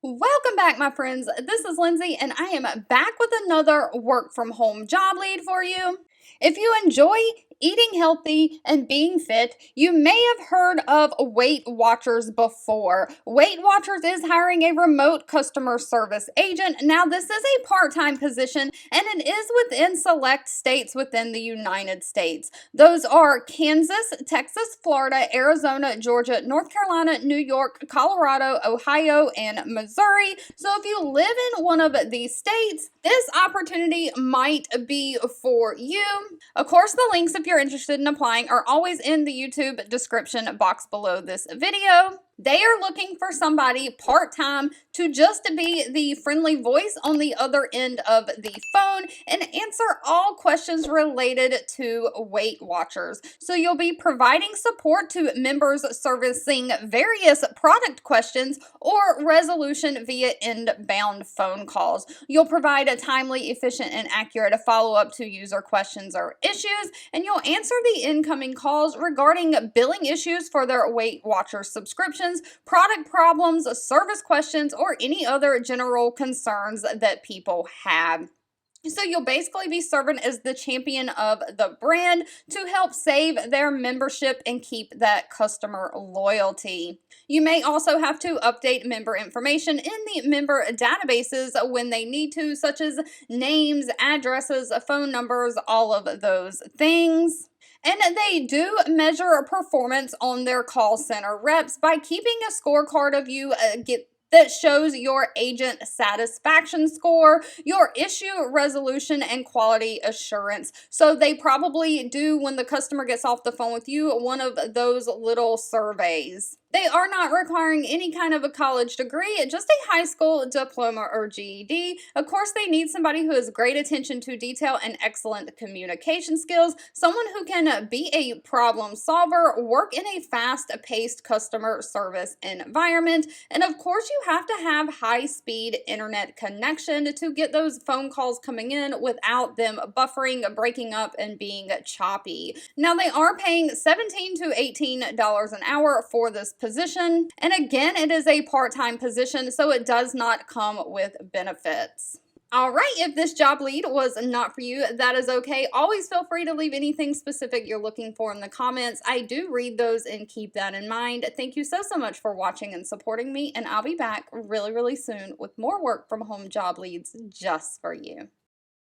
Welcome back, my friends. This is Lindsay, and I am back with another work from home job lead for you. If you enjoy eating healthy and being fit, you may have heard of Weight Watchers before. Weight Watchers is hiring a remote customer service agent. Now, this is a part time position, and it is within select states within the United States. Those are Kansas, Texas, Florida, Arizona, Georgia, North Carolina, New York, Colorado, Ohio, and Missouri. So if you live in one of these states, this opportunity might be for you. Of course, the links, if you're interested in applying, are always in the YouTube description box below this video. They are looking for somebody part-time to just be the friendly voice on the other end of the phone and answer all questions related to Weight Watchers. So you'll be providing support to members servicing various product questions or resolution via inbound phone calls. You'll provide a timely, efficient, and accurate follow-up to user questions or issues, and you'll answer the incoming calls regarding billing issues for their Weight Watchers subscriptions, product problems, service questions, or any other general concerns that people have. So you'll basically be serving as the champion of the brand to help save their membership and keep that customer loyalty. You may also have to update member information in the member databases when they need to, such as names, addresses, phone numbers, all of those things. And they do measure performance on their call center reps by keeping a scorecard of you that shows your agent satisfaction score, your issue resolution, and quality assurance. So they probably do, when the customer gets off the phone with you, one of those little surveys. They are not requiring any kind of a college degree, just a high school diploma or GED. Of course, they need somebody who has great attention to detail and excellent communication skills, someone who can be a problem solver, work in a fast-paced customer service environment, and of course, you have to have high-speed internet connection to get those phone calls coming in without them buffering, breaking up, and being choppy. Now, they are paying $17 to $18 an hour for this position. And again, it is a part-time position, so it does not come with benefits. All right, if this job lead was not for you, that is okay. Always feel free to leave anything specific you're looking for in the comments. I do read those and keep that in mind. Thank you so much for watching and supporting me, and I'll be back really soon with more work from home job leads just for you.